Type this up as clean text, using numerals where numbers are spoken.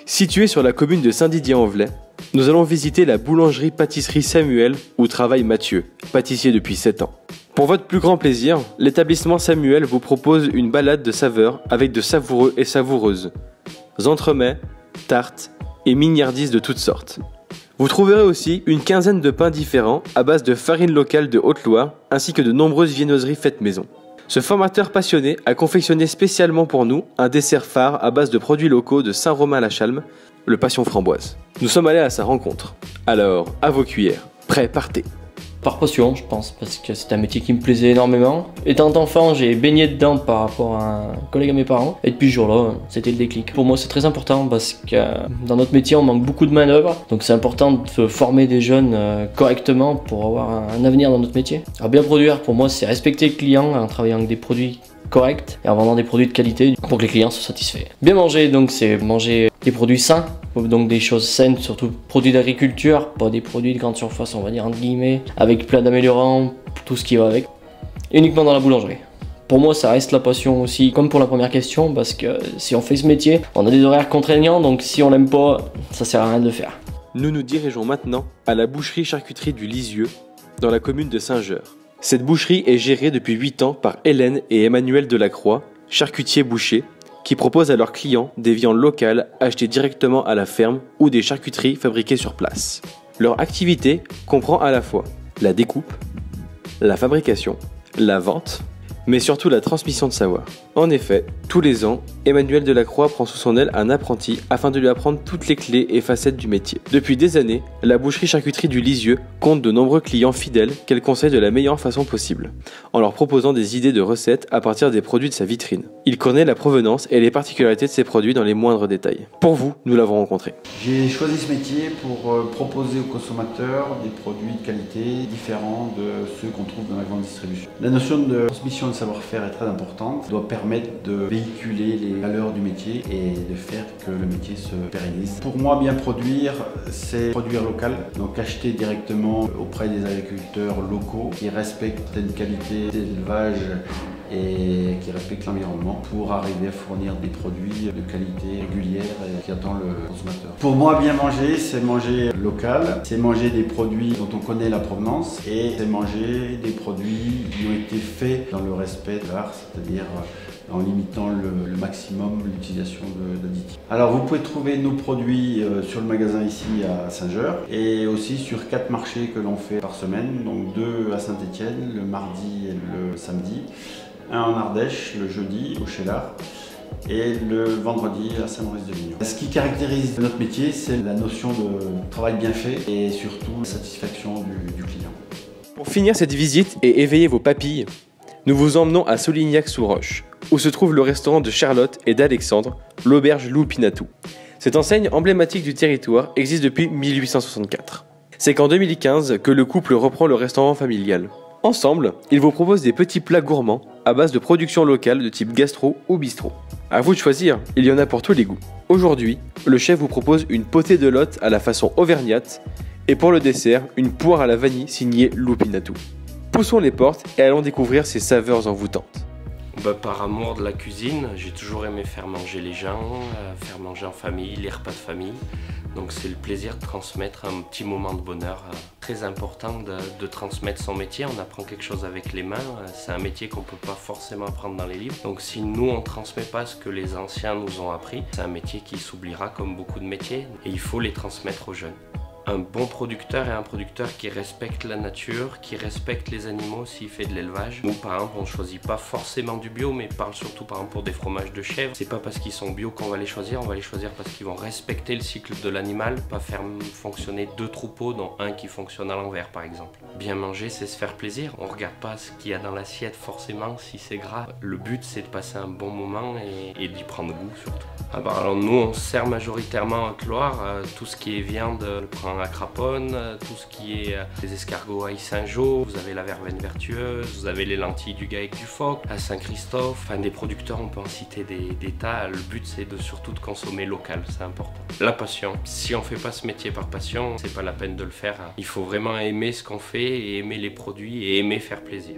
Située sur la commune de Saint-Didier-en-Velay, nous allons visiter la boulangerie-pâtisserie Samuel où travaille Mathieu, pâtissier depuis 7 ans. Pour votre plus grand plaisir, l'établissement Samuel vous propose une balade de saveurs avec de savoureux et savoureuses, entremets, tartes et mignardises de toutes sortes. Vous trouverez aussi une quinzaine de pains différents à base de farine locale de Haute-Loire ainsi que de nombreuses viennoiseries faites maison. Ce formateur passionné a confectionné spécialement pour nous un dessert phare à base de produits locaux de Saint-Romain-la-Chalme, le passion framboise. Nous sommes allés à sa rencontre. Alors, à vos cuillères, prêts, partez. Par passion, je pense, parce que c'est un métier qui me plaisait énormément. Étant enfant, j'ai baigné dedans par rapport à un collègue à mes parents. Et depuis ce jour-là, c'était le déclic. Pour moi, c'est très important parce que dans notre métier, on manque beaucoup de main-d'œuvre. Donc c'est important de former des jeunes correctement pour avoir un avenir dans notre métier. Alors bien produire, pour moi, c'est respecter le client en travaillant avec des produits corrects et en vendant des produits de qualité pour que les clients soient satisfaits. Bien manger, donc c'est manger des produits sains, donc des choses saines, surtout produits d'agriculture, pas des produits de grande surface, on va dire entre guillemets, avec plein d'améliorants, tout ce qui va avec. Uniquement dans la boulangerie. Pour moi, ça reste la passion aussi, comme pour la première question, parce que si on fait ce métier, on a des horaires contraignants, donc si on l'aime pas, ça sert à rien de le faire. Nous nous dirigeons maintenant à la boucherie-charcuterie du Lisieux, dans la commune de Saint-Jeure. Cette boucherie est gérée depuis 8 ans par Hélène et Emmanuel Delacroix, charcutiers bouchers, qui proposent à leurs clients des viandes locales achetées directement à la ferme ou des charcuteries fabriquées sur place. Leur activité comprend à la fois la découpe, la fabrication, la vente, mais surtout la transmission de savoir. En effet, tous les ans, Emmanuel Delacroix prend sous son aile un apprenti afin de lui apprendre toutes les clés et facettes du métier. Depuis des années, la boucherie-charcuterie du Lisieux compte de nombreux clients fidèles qu'elle conseille de la meilleure façon possible, en leur proposant des idées de recettes à partir des produits de sa vitrine. Il connaît la provenance et les particularités de ses produits dans les moindres détails. Pour vous, nous l'avons rencontré. J'ai choisi ce métier pour proposer aux consommateurs des produits de qualité différents de ceux qu'on trouve dans la grande distribution. La notion de transmission de savoir-faire est très importante, doit permettre de véhiculer les valeurs du métier et de faire que le métier se pérennise. Pour moi, bien produire, c'est produire local, donc acheter directement auprès des agriculteurs locaux qui respectent une qualité d'élevage et qui respectent l'environnement pour arriver à fournir des produits de qualité régulière et qui attend le consommateur. Pour moi, bien manger, c'est manger local, c'est manger des produits dont on connaît la provenance et c'est manger des produits qui ont été faits dans le respect de l'art, c'est-à-dire en limitant le maximum l'utilisation d'additifs. Alors vous pouvez trouver nos produits sur le magasin ici à Saint-Jeure et aussi sur 4 marchés que l'on fait par semaine, donc 2 à Saint-Étienne, le mardi et le samedi, un en Ardèche le jeudi au Chélard et le vendredi à Saint-Maurice-de-Lignon. Ce qui caractérise notre métier, c'est la notion de travail bien fait et surtout la satisfaction du client. Pour finir cette visite et éveiller vos papilles, nous vous emmenons à Solignac-sous-Roche, où se trouve le restaurant de Charlotte et d'Alexandre, l'auberge Loup Pinatou. Cette enseigne emblématique du territoire existe depuis 1864. C'est qu'en 2015 que le couple reprend le restaurant familial. Ensemble, ils vous proposent des petits plats gourmands à base de production locale de type gastro ou bistrot. À vous de choisir, il y en a pour tous les goûts. Aujourd'hui, le chef vous propose une potée de lotte à la façon auvergnate et pour le dessert, une poire à la vanille signée Loup Pinatou. Poussons les portes et allons découvrir ces saveurs envoûtantes. Par amour de la cuisine, j'ai toujours aimé faire manger les gens, faire manger en famille, les repas de famille. Donc c'est le plaisir de transmettre un petit moment de bonheur. Très important de transmettre son métier, on apprend quelque chose avec les mains. C'est un métier qu'on ne peut pas forcément apprendre dans les livres. Donc si nous on ne transmet pas ce que les anciens nous ont appris, c'est un métier qui s'oubliera comme beaucoup de métiers et il faut les transmettre aux jeunes. Un bon producteur est un producteur qui respecte la nature, qui respecte les animaux s'il fait de l'élevage. Nous par exemple on ne choisit pas forcément du bio, mais parle surtout par exemple pour des fromages de chèvre. C'est pas parce qu'ils sont bio qu'on va les choisir, on va les choisir parce qu'ils vont respecter le cycle de l'animal, pas faire fonctionner 2 troupeaux dont un qui fonctionne à l'envers par exemple. Bien manger c'est se faire plaisir, on regarde pas ce qu'il y a dans l'assiette forcément si c'est gras. Le but c'est de passer un bon moment et d'y prendre goût surtout. Alors nous on sert majoritairement en Haute-Loire, tout ce qui est viande, on prend poissons à craponne, tout ce qui est les escargots à Saint-Jean, vous avez la verveine vertueuse, vous avez les lentilles du GAEC du Phoque, à Saint-Christophe, enfin des producteurs on peut en citer des tas. Le but c'est surtout de consommer local, c'est important. La passion, si on fait pas ce métier par passion, c'est pas la peine de le faire. Il faut vraiment aimer ce qu'on fait et aimer les produits et aimer faire plaisir.